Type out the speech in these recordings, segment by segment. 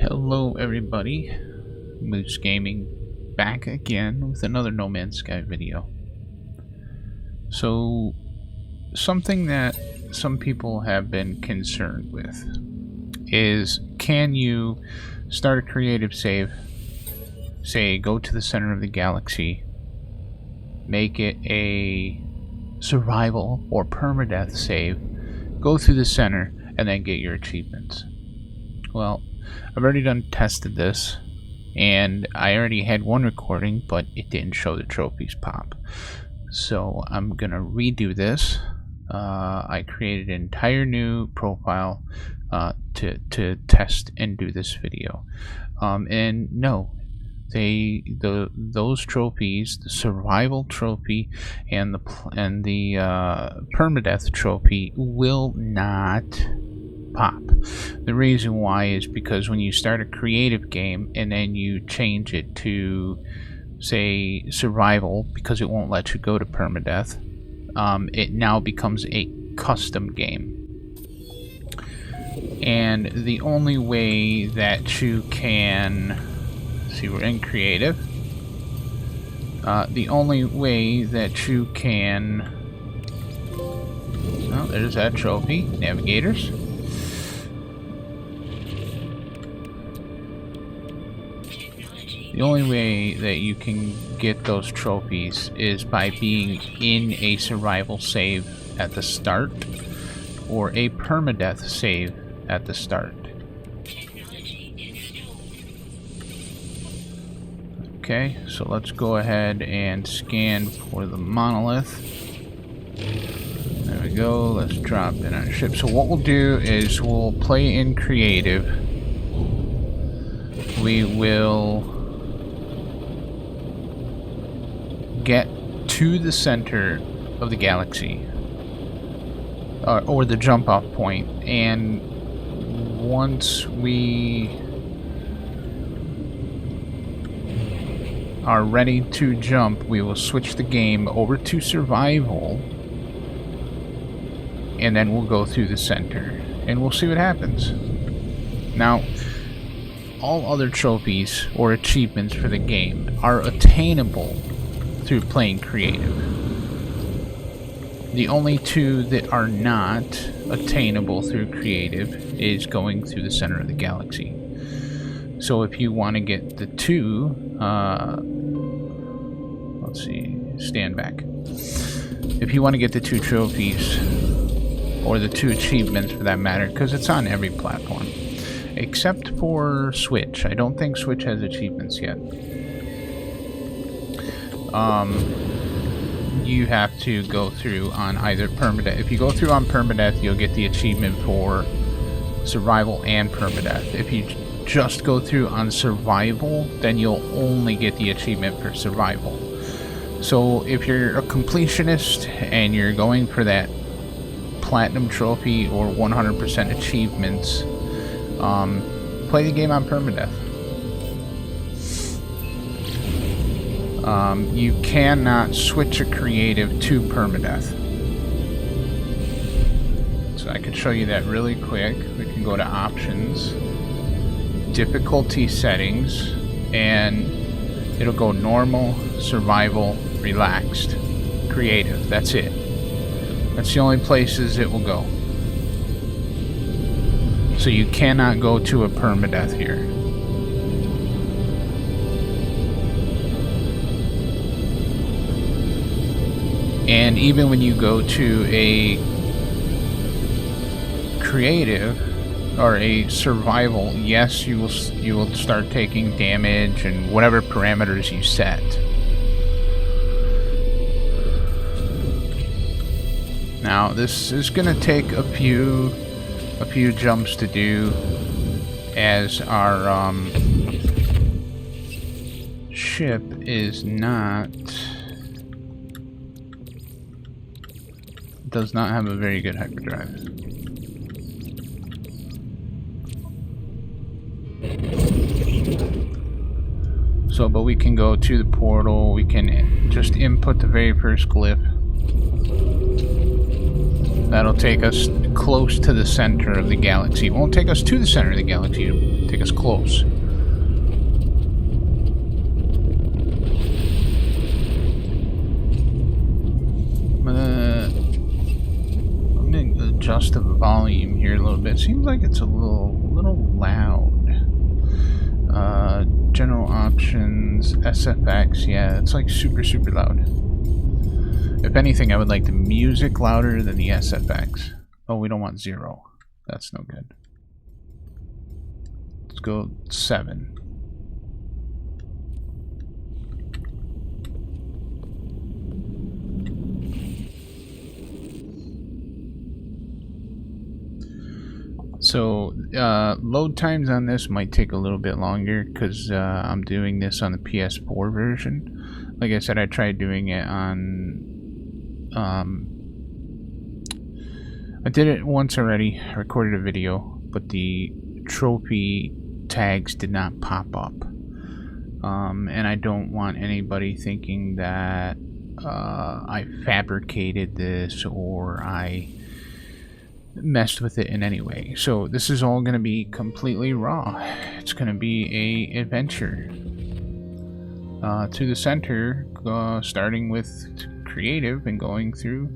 Hello everybody, Moose Gaming back again with another No Man's Sky video. So, something that some people have been concerned with is, can you start a creative save, say go to the center of the galaxy, make it a survival or permadeath save, go through the center, and then get your achievements? Well, I've already tested this, and I already had one recording, but it didn't show the trophies pop. So I'm gonna redo this. I created an entire new profile to test and do this video. And no, those trophies, the survival trophy and the permadeath trophy, will not pop. The reason why is because when you start a creative game and then you change it to, say, survival, because it won't let you go to permadeath, it now becomes a custom game. And the only way that you can see, we're in creative. The only way that you can, well, there's that trophy, navigators. The only way that you can get those trophies is by being in a survival save at the start or a permadeath save at the start. Okay, so let's go ahead and scan for the monolith. There we go, let's drop in our ship. So what we'll do is we'll play in creative. We will get to the center of the galaxy, or the jump off point, and once we are ready to jump, we will switch the game over to survival, and then we'll go through the center and we'll see what happens. Now, all other trophies or achievements for the game are attainable through playing creative. The only two that are not attainable through creative is going through the center of the galaxy. So if you want to get the two, let's see, stand back. If you want to get the two trophies, or the two achievements for that matter, because it's on every platform, except for Switch. I don't think Switch has achievements yet. You have to go through on either permadeath. If you go through on permadeath, you'll get the achievement for survival and permadeath. If you just go through on survival, then you'll only get the achievement for survival. So if you're a completionist and you're going for that platinum trophy or 100% achievements, play the game on permadeath. You cannot switch a creative to permadeath. So I can show you that really quick. We can go to options, difficulty settings, and it'll go normal, survival, relaxed, creative. That's it. That's the only places it will go. So you cannot go to a permadeath here. And even when you go to a creative or a survival, yes, you will start taking damage and whatever parameters you set. Now this is gonna take a few jumps to do, as our ship does not have a very good hyperdrive. So, but we can go to the portal, we can just input the very first glyph. That'll take us close to the center of the galaxy. It won't take us to the center of the galaxy. It'll take us close. I'm gonna adjust the volume here a little bit. Seems like it's a little loud. General options, SFX. Yeah, it's like super loud. If anything, I would like the music louder than the SFX. Oh, we don't want 0. That's no good. Let's go 7. So, load times on this might take a little bit longer because I'm doing this on the PS4 version. Like I said, I tried doing it on... I did it once already, I recorded a video, but the trophy tags did not pop up. And I don't want anybody thinking that I fabricated this or I messed with it in any way. So this is all going to be completely raw. It's going to be a adventure to the center, starting with creative and going through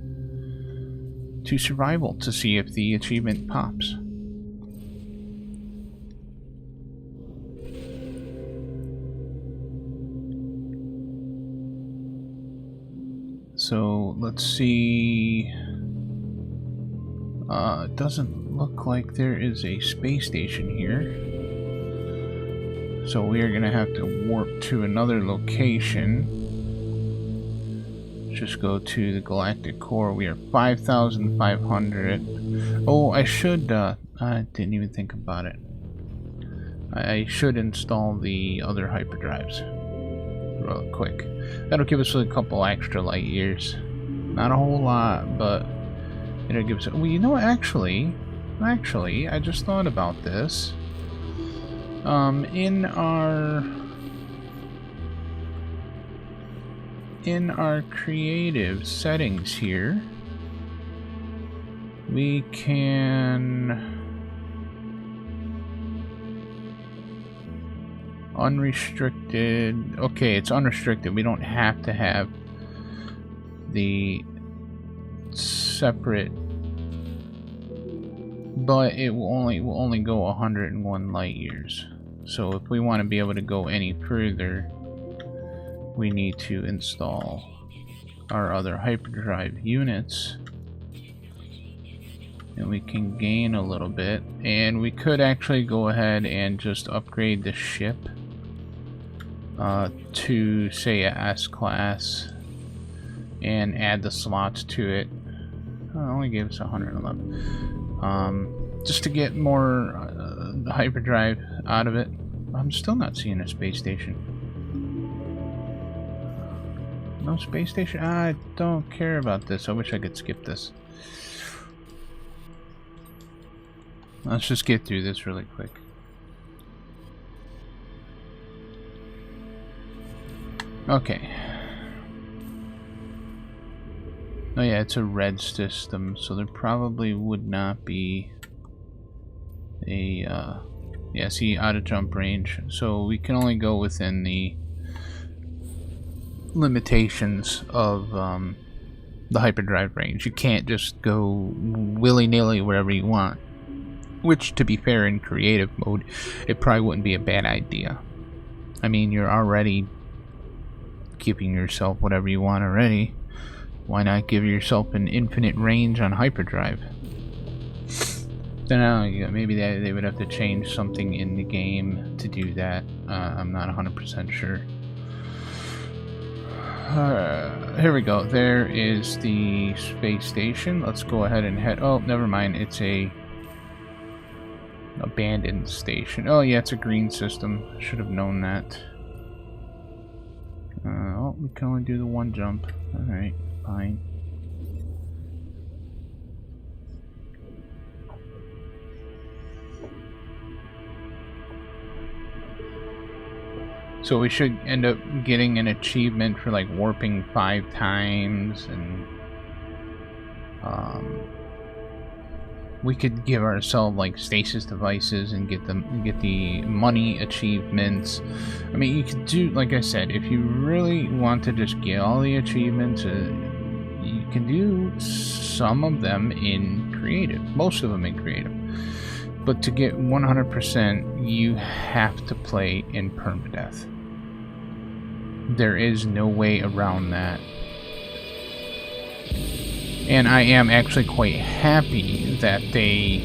to survival to see if the achievement pops. So let's see. It doesn't look like there is a space station here. So we are going to have to warp to another location. Just go to the galactic core. We are 5,500. Oh, I should, I didn't even think about it. I should install the other hyperdrives real quick. That'll give us a couple extra light years. Not a whole lot, but it'll give us... Well, you know what, actually, I just thought about this. In our creative settings here, we can unrestricted. Okay, it's unrestricted. We don't have to have the separate, but it will only go 101 light years. So if we want to be able to go any further, we need to install our other hyperdrive units, and we can gain a little bit. And we could actually go ahead and just upgrade the ship to, say, a S-class and add the slots to it. Oh, it only gave us 111. Just to get more hyperdrive out of it. I'm still not seeing a space station. No space station? I don't care about this. I wish I could skip this. Let's just get through this really quick. Okay. Oh yeah, it's a red system, so there probably would not be a, yeah, see, out of jump range. So we can only go within the limitations of the hyperdrive range. You can't just go willy-nilly wherever you want. Which, to be fair, in creative mode, it probably wouldn't be a bad idea. I mean, you're already giving yourself whatever you want already. Why not give yourself an infinite range on hyperdrive? Then maybe they would have to change something in the game to do that. I'm not 100% sure. Here we go. There is the space station. Let's go ahead and head... Oh, never mind. It's a abandoned station. Oh yeah, it's a green system. Should have known that. Oh, we can only do the one jump. Alright, fine. So we should end up getting an achievement for like warping 5 times and We could give ourselves like stasis devices and get the money achievements. I mean, you could do, like I said, if you really want to just get all the achievements, you can do some of them in creative, most of them in creative. But to get 100%, you have to play in permadeath. There is no way around that. And I am actually quite happy that they...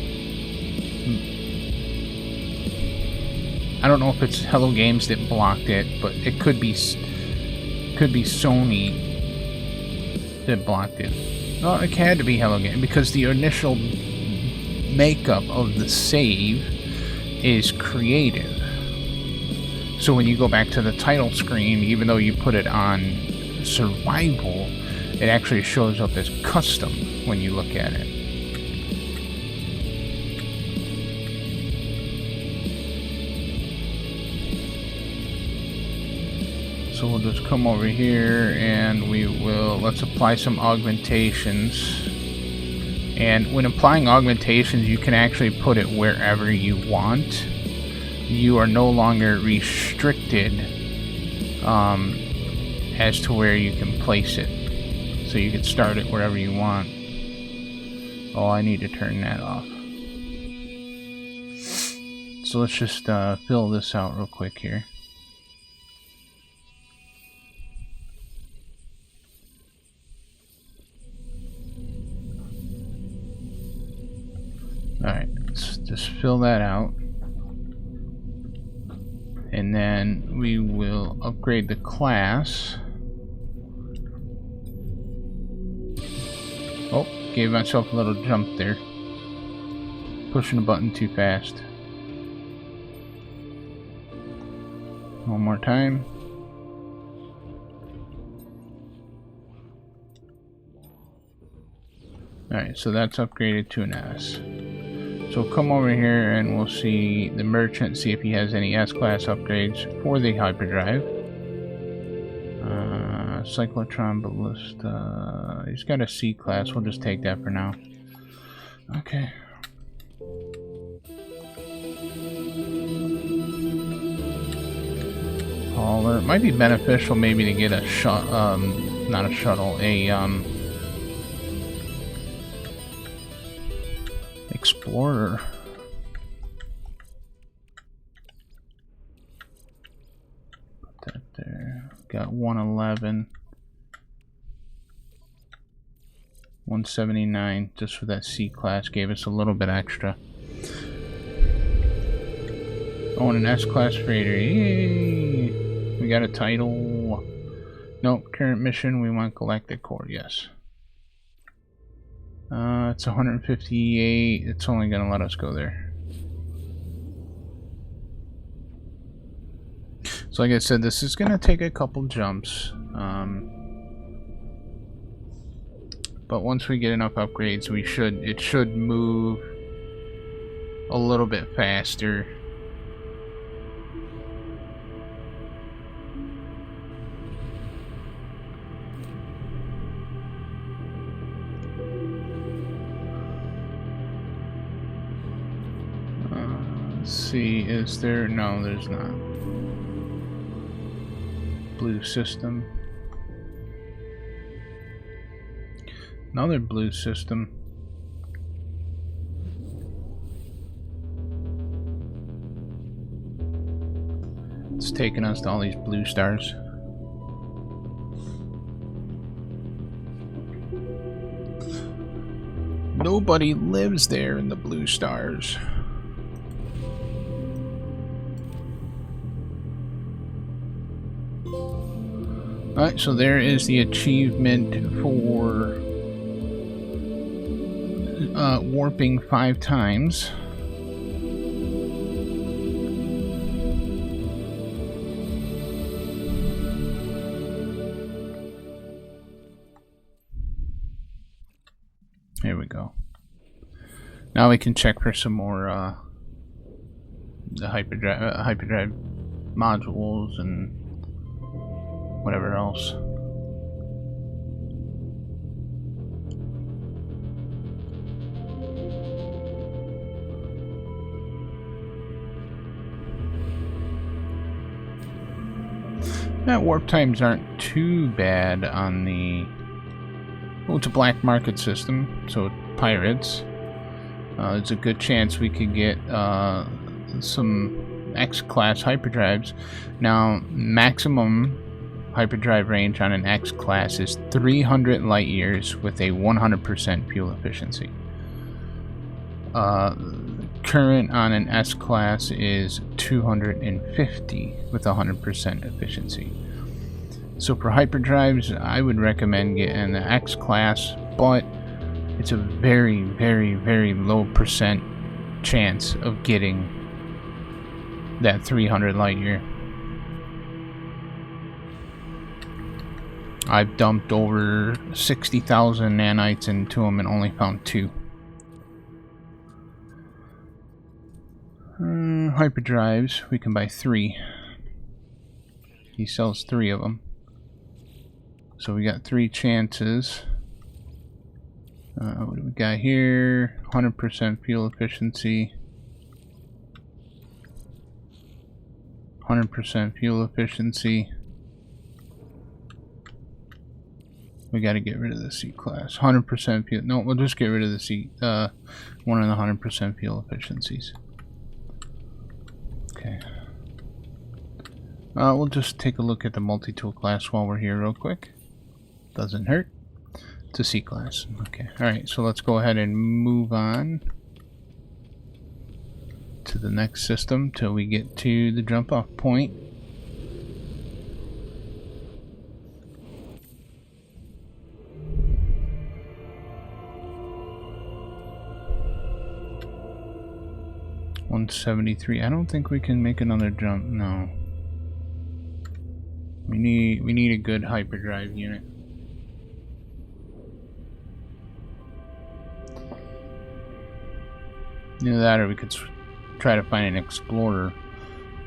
I don't know if it's Hello Games that blocked it, but it could be Sony that blocked it. Well, it had to be Hello Games because the initial makeup of the save is creative. So when you go back to the title screen, even though you put it on survival, it actually shows up as custom when you look at it. So we'll just come over here and let's apply some augmentations. And when applying augmentations, you can actually put it wherever you want. You are no longer restricted as to where you can place it. So you can start it wherever you want. Oh, I need to turn that off. So let's just fill this out real quick here. Alright, let's just fill that out. And then we will upgrade the class. Oh, gave myself a little jump there. Pushing the button too fast. One more time. Alright, so that's upgraded to an S. So come over here and we'll see the merchant, see if he has any S-class upgrades for the hyperdrive. Cyclotron Ballista. He's got a C-class. We'll just take that for now. Okay. Hauler. It might be beneficial maybe to get a not a shuttle, Explorer. Put that there. Got 111. 179 just for that C class, gave us a little bit extra. Oh, and an S class freighter. Yay! We got a title. Nope, current mission, we want galactic core, yes. It's 158. It's only gonna let us go there. So like I said, this is gonna take a couple jumps. But once we get enough upgrades, it should move a little bit faster. Let's see, is there? No, there's not. Blue system. Another blue system. It's taking us to all these blue stars. Nobody lives there in the blue stars. Alright, so there is the achievement for warping 5 times. Here we go. Now we can check for some more the hyperdrive modules and whatever else. Warp times aren't too bad on the... Well, it's a black market system, so pirates. There's a good chance we could get some X-class hyperdrives. Now, maximum hyperdrive range on an X-class is 300 light years with a 100% fuel efficiency. Current on an S-class is 250 with 100% efficiency. So for hyperdrives, I would recommend getting the X-class, but it's a very, very, very low percent chance of getting that 300 light year. I've dumped over 60,000 nanites into them and only found 2. Hyperdrives, we can buy 3. He sells 3 of them. So we got 3 chances. What do we got here? 100% fuel efficiency. 100% fuel efficiency. We got to get rid of the C class. 100% fuel. No, we'll just get rid of the C. One of the 100% fuel efficiencies. Okay. We'll just take a look at the multi-tool class while we're here real quick. Doesn't hurt. It's a C class. Okay. Alright, so let's go ahead and move on to the next system till we get to the jump off point. $173. I don't think we can make another jump. No. We need a good hyperdrive unit. Either that, or we could try to find an explorer,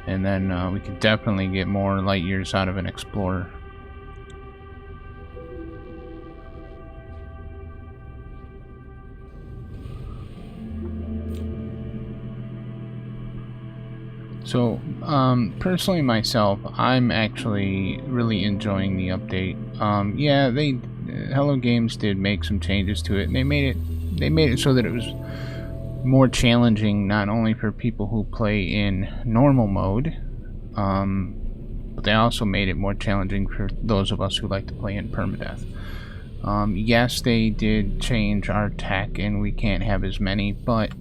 and then we could definitely get more light years out of an explorer. So, personally myself, I'm actually really enjoying the update. Yeah, Hello Games did make some changes to it, and they made it so that it was more challenging, not only for people who play in normal mode, but they also made it more challenging for those of us who like to play in permadeath. Yes, they did change our tech, and we can't have as many, but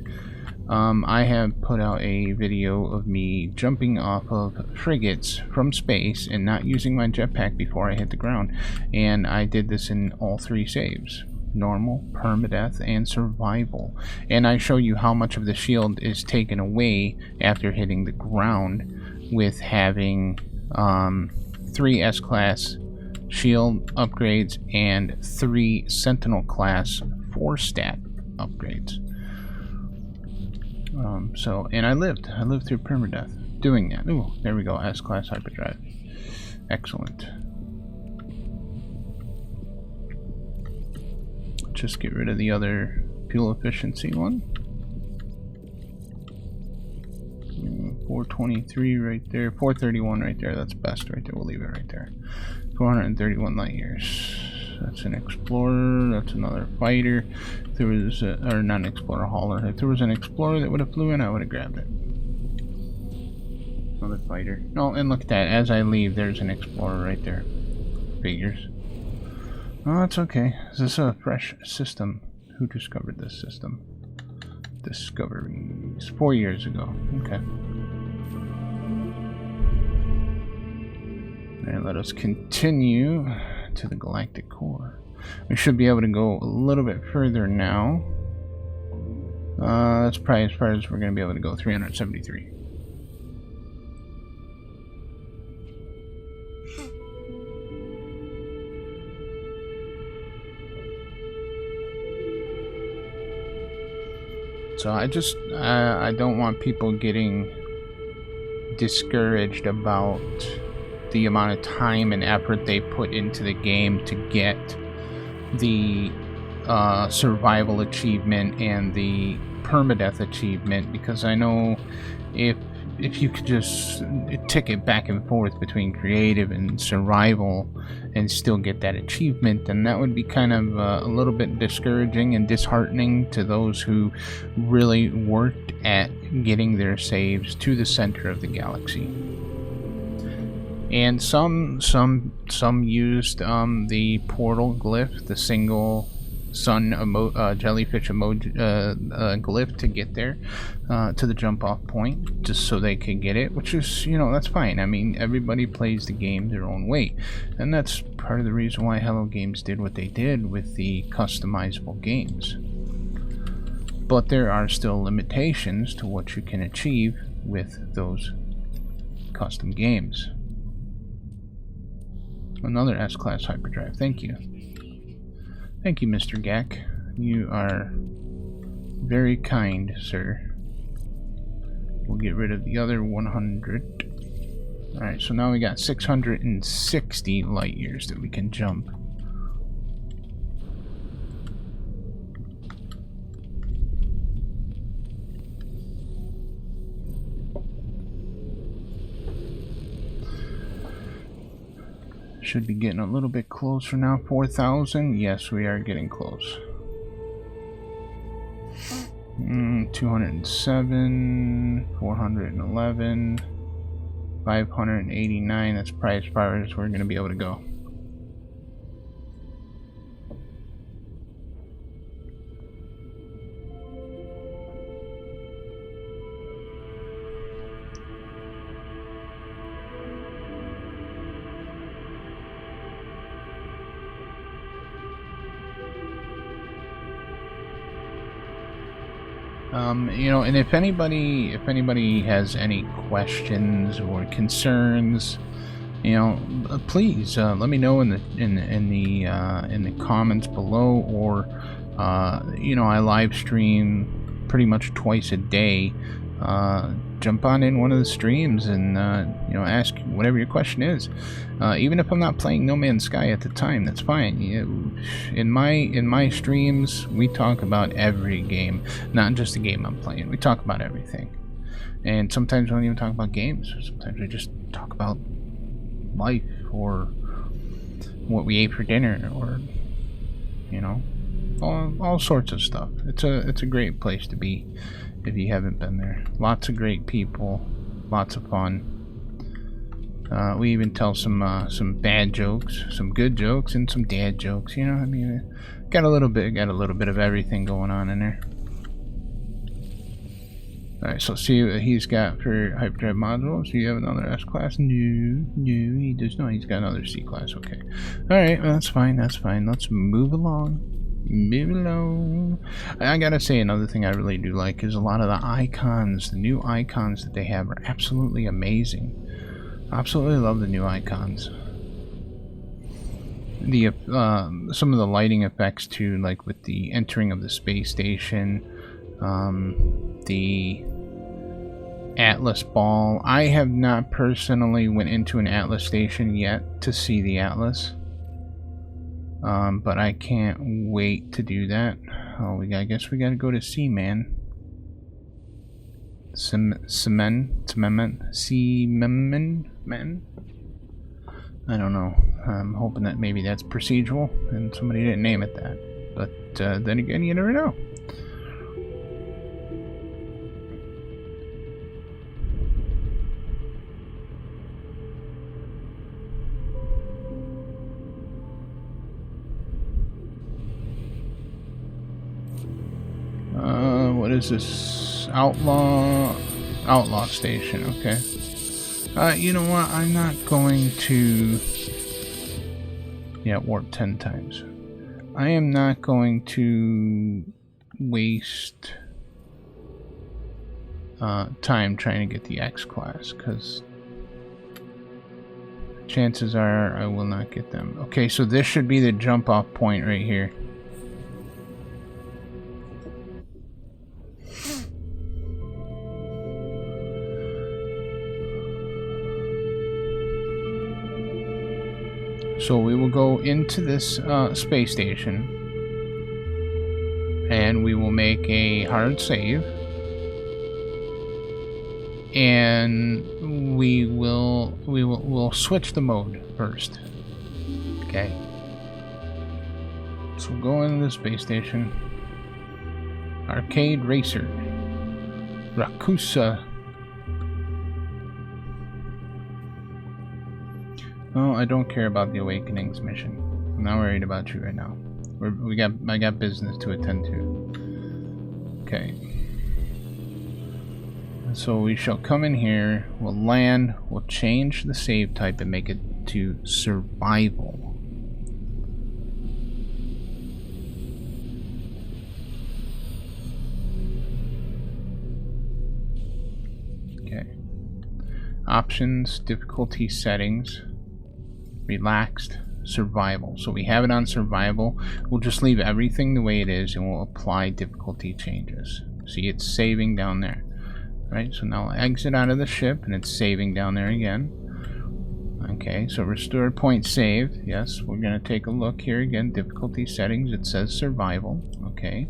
I have put out a video of me jumping off of frigates from space and not using my jetpack before I hit the ground, and I did this in all 3 saves: normal, permadeath, and survival. And I show you how much of the shield is taken away after hitting the ground with having 3 S-class shield upgrades and 3 Sentinel class 4-stat upgrades. And I lived through permadeath doing that. Ooh, there we go, S-class hyperdrive. Excellent. Just get rid of the other fuel efficiency one. 423 right there, 431 right there. That's best right there. We'll leave it right there. 431 light years. That's an explorer. That's another fighter. If there was or not an explorer, hauler. If there was an explorer that would have flew in, I would have grabbed it. Another fighter. No, and look at that. As I leave, there's an explorer right there. Figures. Oh, that's okay. Is this a fresh system? Who discovered this system? Discoveries 4 years ago. Okay. And let us continue to the galactic core. We should be able to go a little bit further now. That's probably as far as we're going to be able to go. 373. So I don't want people getting discouraged about the amount of time and effort they put into the game to get the survival achievement and the permadeath achievement, because I know if if you could just tick it back and forth between creative and survival and still get that achievement, then that would be kind of a little bit discouraging and disheartening to those who really worked at getting their saves to the center of the galaxy. And some used the portal glyph, the single sun jellyfish emoji glyph to get there to the jump off point, just so they could get it, which is, you know, that's fine. I mean, everybody plays the game their own way, and that's part of the reason why Hello Games did what they did with the customizable games. But there are still limitations to what you can achieve with those custom games. Another S-Class hyperdrive, thank you. Thank you, Mr. Gak. You are very kind, sir. We'll get rid of the other 100. Alright, so now we got 660 light years that we can jump. Should be getting a little bit closer now. 4,000. Yes, we are getting close. 207, 411, 589. That's probably as far as we're going to be able to go. You know, and if anybody has any questions or concerns, you know, please let me know in the comments below, or you know, I live stream pretty much twice a day. Jump on in one of the streams and you know, ask whatever your question is. Even if I'm not playing No Man's Sky at the time, that's fine. In my streams, we talk about every game, not just the game I'm playing. We talk about everything, and sometimes we don't even talk about games. Sometimes we just talk about life, or what we ate for dinner, or, you know, all sorts of stuff. It's a great place to be if you haven't been there. Lots of great people, lots of fun. We even tell some bad jokes, some good jokes, and some dad jokes. You know, I mean, got a little bit of everything going on in there. All right, so let's see what he's got for hyperdrive modules. Do you have another S class? No, he does not. He's got another C class. Okay. All right, well, that's fine. That's fine. Let's move along. I gotta say, another thing I really do like is a lot of the icons. The new icons that they have are absolutely amazing. Absolutely love the new icons. The some of the lighting effects too, like with the entering of the space station, the Atlas ball. I have not personally went into an Atlas station yet to see the Atlas. But I can't wait to do that. Oh, I guess we gotta go to Seaman. Seaman? I don't know. I'm hoping that maybe that's procedural and somebody didn't name it that. But then again, you never know. What is this? Outlaw station, okay. You know what? I'm not going to... Yeah, warp 10 times. I am not going to waste time trying to get the X class, because chances are I will not get them. Okay, so this should be the jump off point right here. So we will go into this space station, and we will make a hard save, and we'll switch the mode first. Okay. So we'll go into the space station. Arcade Racer. Rakusa. Oh, I don't care about the Awakenings mission. I'm not worried about you right now. I got business to attend to. Okay. So we shall come in here, we'll land, we'll change the save type and make it to survival. Okay. Options, difficulty settings, relaxed, survival. So we have it on survival. We'll just leave everything the way it is and we'll apply difficulty changes. See, it's saving down there. Right, so now I'll exit out of the ship and it's saving down there again. Okay, so restore point saved. Yes, we're going to take a look here again. Difficulty settings, it says survival. Okay,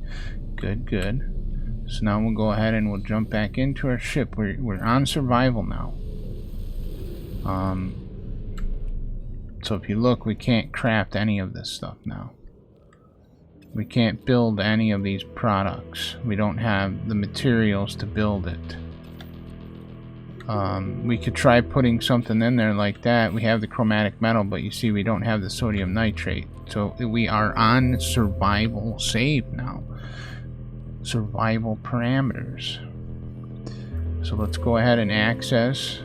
good, good. So now we'll go ahead and we'll jump back into our ship. We're on survival now. So if you look, we can't craft any of this stuff now. We can't build any of these products. We don't have the materials to build it. We could try putting something in there like that. We have the chromatic metal, but you see we don't have the sodium nitrate. So we are on survival save now. Survival parameters. So let's go ahead and access.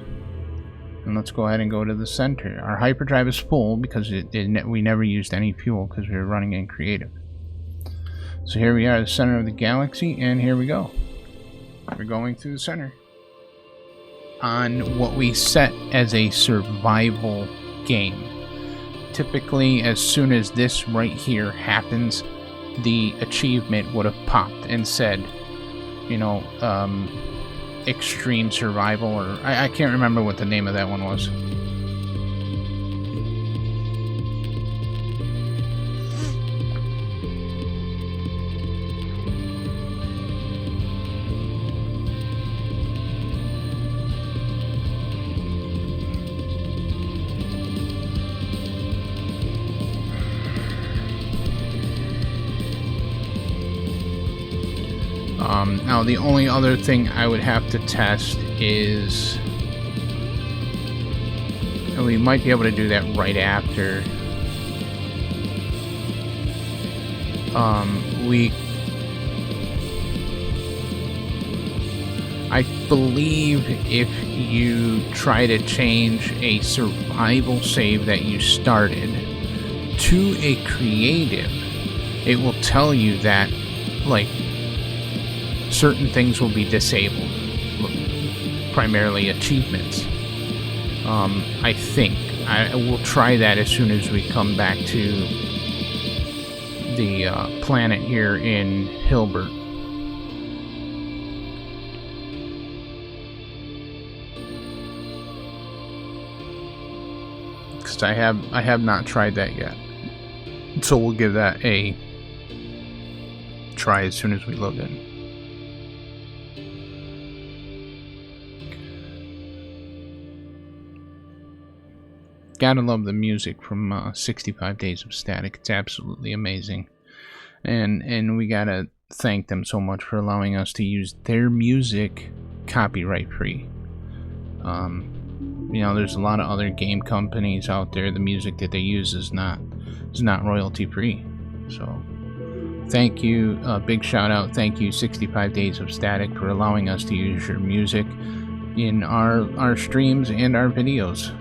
And let's go ahead and go to the center. Our hyperdrive is full because we never used any fuel because we were running in creative. So here we are, the center of the galaxy, and here we go. We're going through the center. On what we set as a survival game. Typically, as soon as this right here happens, the achievement would have popped and said, you know, extreme survival, or I can't remember what the name of that one was. Now the only other thing I would have to test is, and we might be able to do that right after, I believe if you try to change a survival save that you started to a creative, it will tell you that, like, certain things will be disabled, primarily achievements. I think I will try that as soon as we come back to the planet here in Hilbert. Because I have not tried that yet, so we'll give that a try as soon as we load in. Gotta love the music from 65 Days of Static. It's absolutely amazing. And we gotta thank them so much for allowing us to use their music copyright free. You know, there's a lot of other game companies out there. The music that they use is not royalty free. So thank you, big shout out. Thank you 65 Days of Static for allowing us to use your music in our streams and our videos.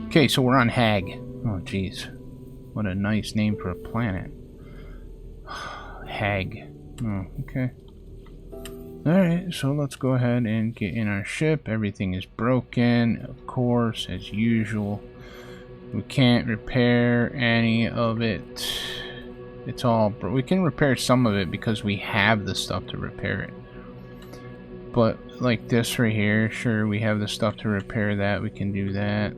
Okay, so we're on Hag. Oh, jeez. What a nice name for a planet. Hag. Oh, okay. Alright, so let's go ahead and get in our ship. Everything is broken, of course, as usual. We can't repair any of it. It's all... we can repair some of it because we have the stuff to repair it. But, like this right here, sure, we have the stuff to repair that. We can do that.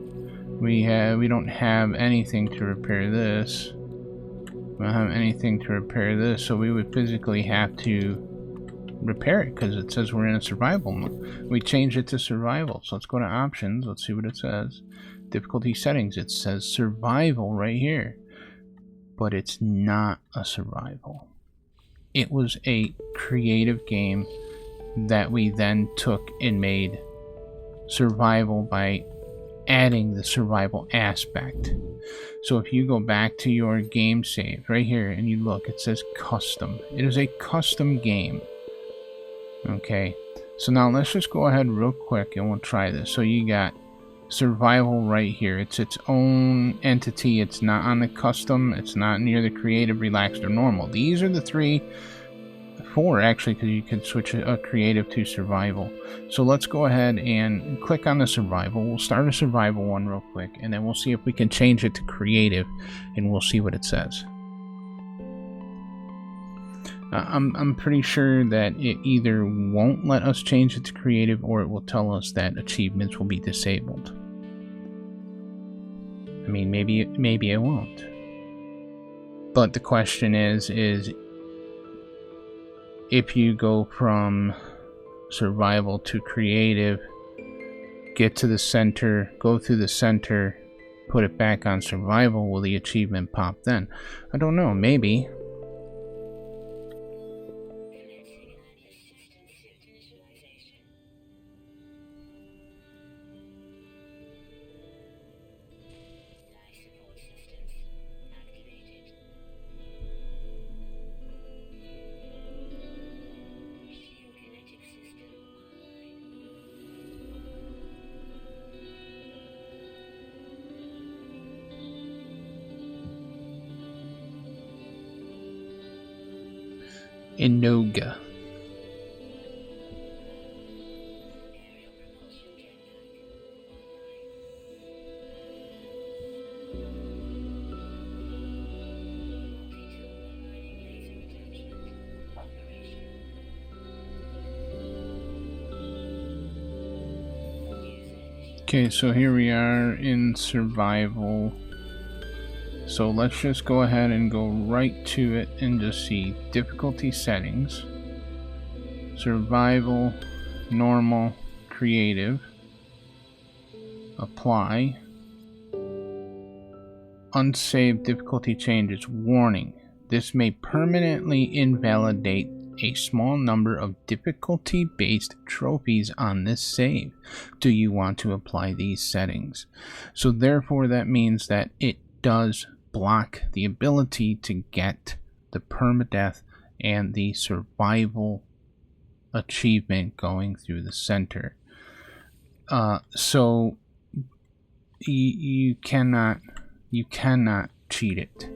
We don't have anything to repair this. We don't have anything to repair this, so we would physically have to repair it because it says we're in a survival mode. We changed it to survival. So let's go to options. Let's see what it says. Difficulty settings. It says survival right here. But it's not a survival. It was a creative game that we then took and made survival by adding the survival aspect. So if you go back to your game save right here and you look, it says custom. It is a custom game. Okay, so now let's just go ahead real quick and we'll try this. So you got survival right here. It's its own entity. It's not on the custom. It's not near the creative, relaxed, or normal. These are the four actually, because you can switch a creative to survival. So let's go ahead and click on the survival. We'll start a survival one real quick, and then we'll see if we can change it to creative, and we'll see what it says. I'm pretty sure that it either won't let us change it to creative, or it will tell us that achievements will be disabled. I mean, maybe it won't. But the question is if you go from survival to creative, get to the center, go through the center, put it back on survival, will the achievement pop then? I don't know, maybe. Enoga. Okay, so here we are in survival. So let's just go ahead and go right to it and just see difficulty settings, survival, normal, creative, apply, unsaved difficulty changes, warning. This may permanently invalidate a small number of difficulty-based trophies on this save. Do you want to apply these settings? So therefore that means that it does block the ability to get the permadeath and the survival achievement going through the center. So you cannot cheat it.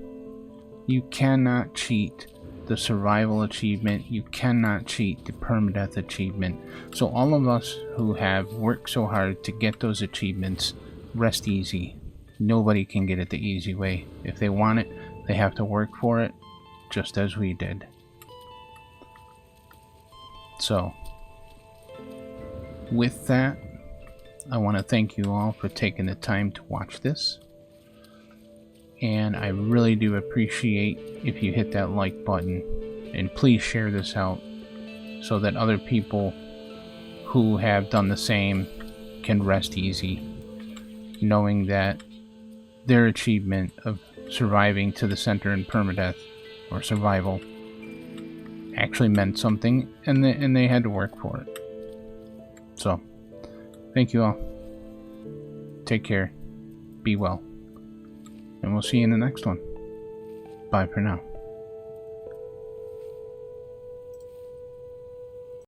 You cannot cheat the survival achievement. You cannot cheat the permadeath achievement. So all of us who have worked so hard to get those achievements, rest easy. Nobody can get it the easy way. If they want it, they have to work for it, just as we did. So, with that, I want to thank you all for taking the time to watch this. And I really do appreciate if you hit that like button. And please share this out so that other people who have done the same can rest easy, knowing that their achievement of surviving to the center in permadeath or survival actually meant something, and they had to work for it. So, thank you all. Take care. Be well. And we'll see you in the next one. Bye for now.